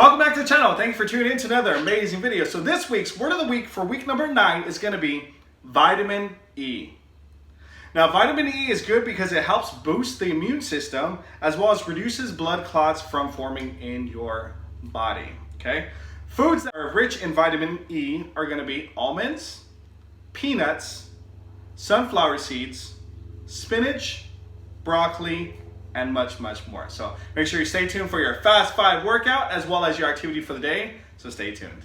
Welcome back to the channel. Thank you for tuning in to another amazing video. So this week's word of the week for week number 9 is going to be vitamin E. Now vitamin E is good because it helps boost the immune system as well as reduces blood clots from forming in your body. Okay, foods that are rich in vitamin E are going to be almonds, peanuts, sunflower seeds, spinach, broccoli, and much more. So make sure you stay tuned for your Fast 5 workout as well as your activity for the day. So stay tuned.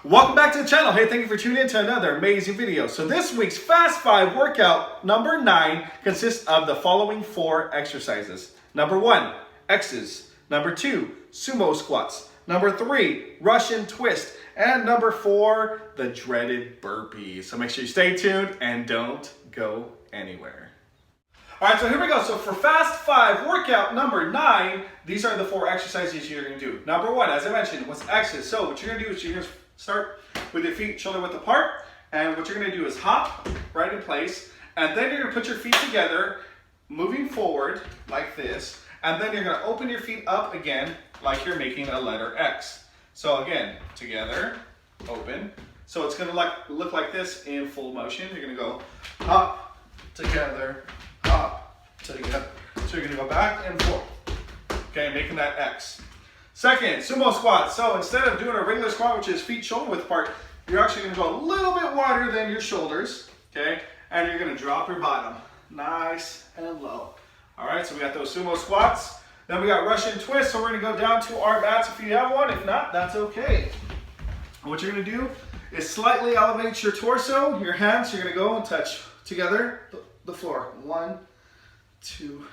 Welcome back to the channel. Hey, thank you for tuning in to another amazing video. So this week's Fast 5 workout number 9 consists of the following 4 exercises. Number 1, X's. Number 2, sumo squats. Number 3, Russian twist. And number 4, the dreaded burpees. So make sure you stay tuned and don't go anywhere. All right, so here we go. So for Fast 5 workout number 9, these are the 4 exercises you're gonna do. Number 1, as I mentioned, was X's. So what you're gonna do is you're gonna start with your feet shoulder width apart. And what you're gonna do is hop right in place. And then you're gonna put your feet together, moving forward like this. And then you're gonna open your feet up again like you're making a letter X. So again, together, open. So it's gonna look like this in full motion. You're gonna go hop, together, hop, together. So you're gonna go back and forth. Okay, making that X. Second, sumo squat. So instead of doing a regular squat, which is feet shoulder width apart, you're actually gonna go a little bit wider than your shoulders, okay? And you're gonna drop your bottom, nice and low. All right, so we got those sumo squats. Then we got Russian twist, so we're gonna go down to our mats if you have one. If not, that's okay. What you're gonna do is slightly elevate your torso, your hands, you're gonna go and touch together the floor. 1, 2,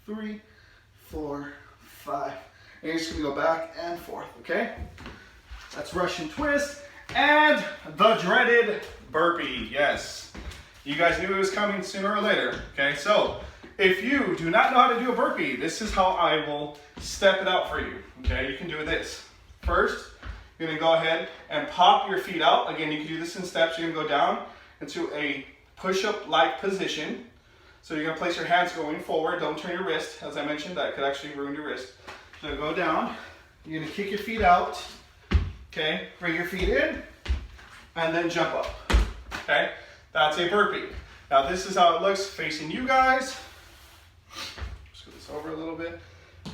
3, 4, 5. And you're just gonna go back and forth, okay? That's Russian twist. And the dreaded burpee, yes. You guys knew it was coming sooner or later, okay? So, if you do not know how to do a burpee, this is how I will step it out for you, okay? You can do this. First, you're gonna go ahead and pop your feet out. Again, you can do this in steps. You're gonna go down into a push-up-like position. So you're gonna place your hands going forward. Don't turn your wrist. As I mentioned, that could actually ruin your wrist. So go down. You're gonna kick your feet out, okay? Bring your feet in, and then jump up, okay? That's a burpee. Now this is how it looks facing you guys. Scoot this over a little bit.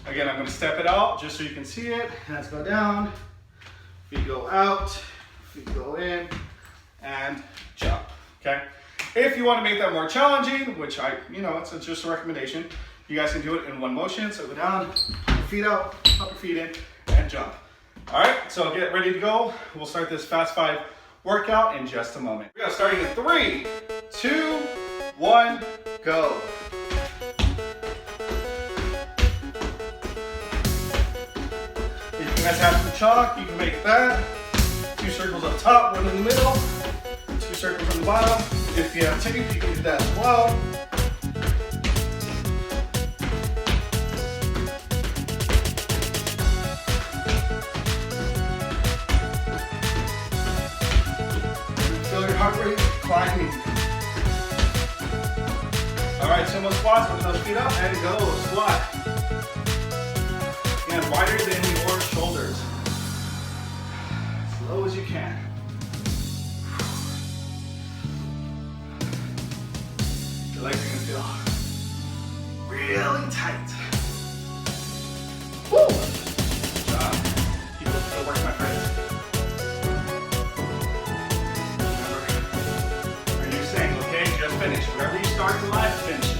Again, I'm gonna step it out just so you can see it. Hands go down, feet go out, feet go in, and jump, okay? If you wanna make that more challenging, which it's just a recommendation, you guys can do it in one motion. So go down, feet out, pop your feet in, and jump. All right, so get ready to go. We'll start this Fast 5 workout in just a moment. We're gonna start in 3, 2, 1, go. If you guys have some chalk, you can make that. 2 circles up top, 1 in the middle, 2 circles on the bottom. If you have tape, you can do that as well. Feel your heart rate climbing. All right, sumo squats, open those feet up and go, squat. And wider than your shoulders. As low as you can. Your legs are gonna feel really tight. Woo! Good job. Keep up the work, my friends. Remember, our new saying, okay, just finish. Whatever you start in life, finish it.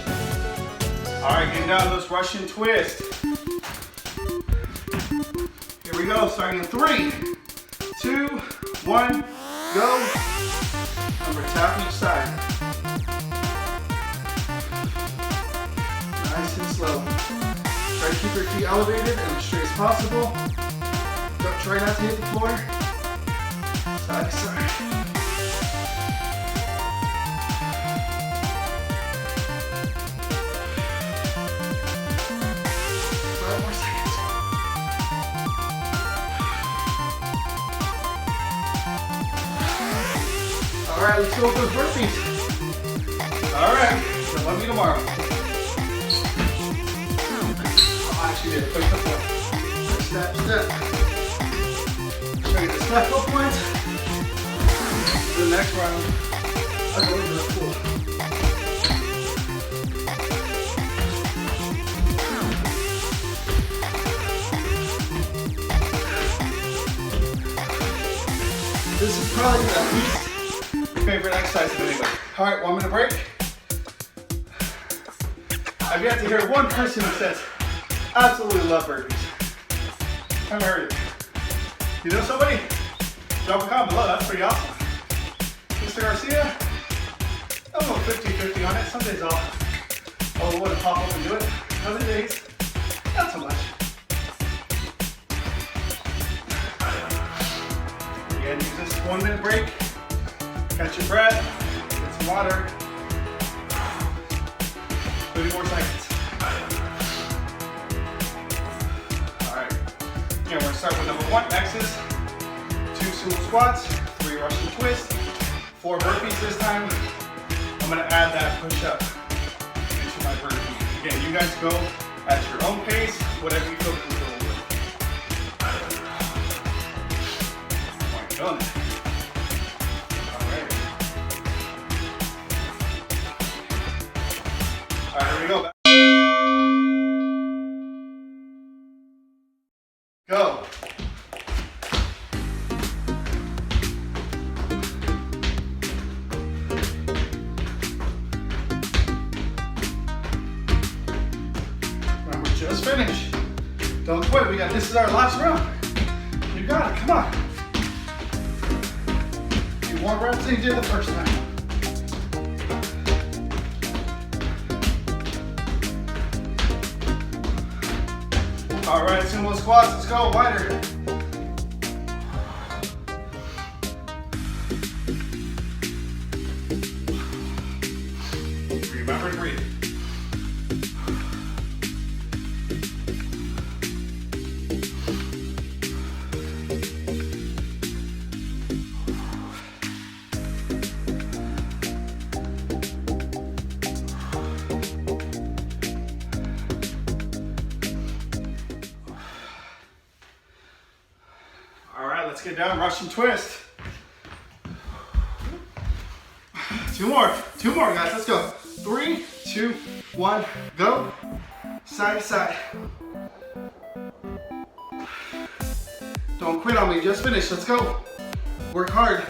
All right, getting down to this Russian twist. Here we go, starting in 3, 2, 1, go. Remember, tap each side. Nice and slow. Try to keep your feet elevated and as straight as possible. Try not to hit the floor. Side to side. 5 more seconds. All right, let's go for the burpees. All right, so love you tomorrow. Oh, actually, did a quick before. Step, step. Show you the step up point. The next round, I'll go into the pool. This is probably the least favorite exercise of anybody. All right, 1 minute break. I've yet to hear one person who says, absolutely love burpees. Haven't heard it. You know somebody? Drop a comment below, that's pretty awesome. Mr. Garcia, I'm a little 50-50 on it. Some days I'll want to pop up and do it. Other days, not so much. Again, use this 1 minute break. Catch your breath, get some water. 30 more seconds. All right. Again, we're gonna start with number 1, X's, 2 Sumo Squats, 3 Russian twists, 4 burpees this time. I'm gonna add that push up into my burpee. Again, you guys go at your own pace, whatever you feel comfortable with. Done. All right, here we go. Go. Remember, just finish. Don't quit. This is our last round. You got it. Come on. Do more reps than you did the first time. All right, sumo squats, let's go, wider. Remember to breathe. Let's get down, Russian twist. 2 more guys, let's go. 3, 2, 1, go. Side to side. Don't quit on me, just finish, let's go. Work hard.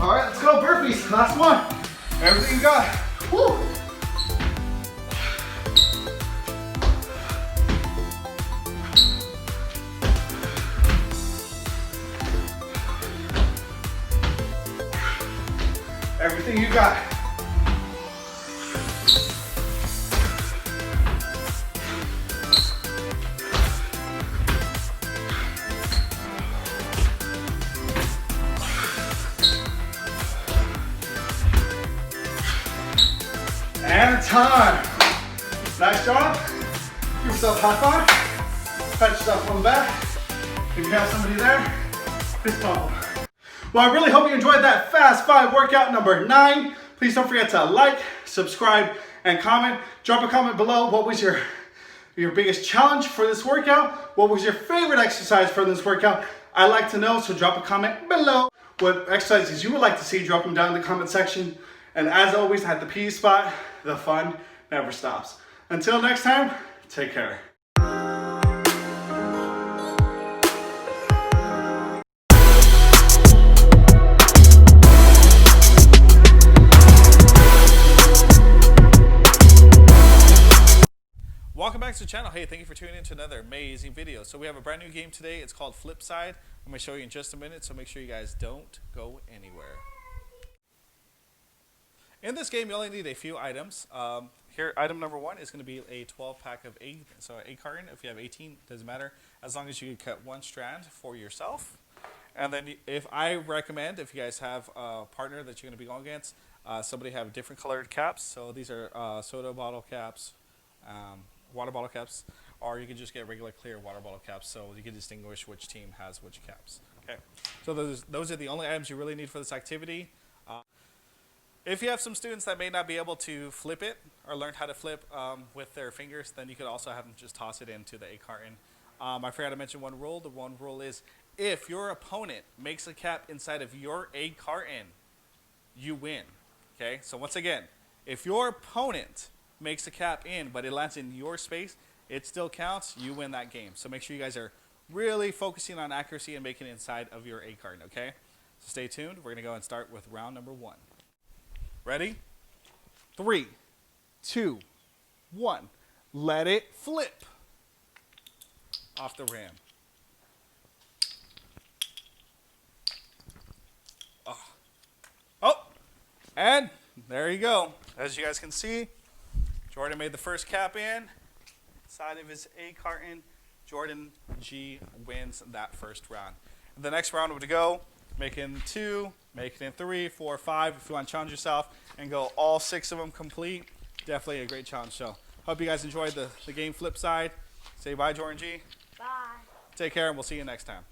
All right, let's go, burpees, last one. Everything you got. Woo. Everything you got. And time. Nice job. Give yourself a high five. Pat yourself on the back. If you have somebody there, fist bump. Well, I really hope you enjoyed that Fast 5 workout number 9. Please don't forget to like, subscribe, and comment. Drop a comment below. What was your biggest challenge for this workout? What was your favorite exercise for this workout? I'd like to know, so drop a comment below. What exercises you would like to see, drop them down in the comment section. And as always, at the P.E Spot, the fun never stops. Until next time, take care. Welcome back to the channel. Hey, thank you for tuning in to another amazing video. So we have a brand new game today. It's called Flipside. I'm going to show you in just a minute, so make sure you guys don't go anywhere. In this game, you only need a few items. Here, item number 1 is going to be a 12-pack of egg, so egg carton. If you have 18, doesn't matter. as long as you can cut one strand for yourself. And then if I recommend, if you guys have a partner that you're going to be going against, somebody have different colored caps. So these are soda bottle caps, water bottle caps, or you can just get regular clear water bottle caps so you can distinguish which team has which caps. Okay, so those are the only items you really need for this activity. If you have some students that may not be able to flip it or learn how to flip with their fingers, then you could also have them just toss it into the egg carton. I forgot to mention one rule. The one rule is if your opponent makes a cap inside of your egg carton, you win. Okay, so once again, if your opponent makes a cap in, but it lands in your space, it still counts. You win that game. So make sure you guys are really focusing on accuracy and making it inside of your egg carton, okay? So stay tuned. We're going to go and start with round number 1. Ready? 3, 2, 1. Let it flip off the rim. Oh, and there you go. As you guys can see, Jordan made the first cap in side of his egg carton. Jordan G wins that first round. The next round would go, making 2, making it 3, 4, 5. If you want to challenge yourself and go all 6 of them complete, definitely a great challenge. So hope you guys enjoyed the game Flipside. Say bye, Jordan G. Bye. Take care, and we'll see you next time.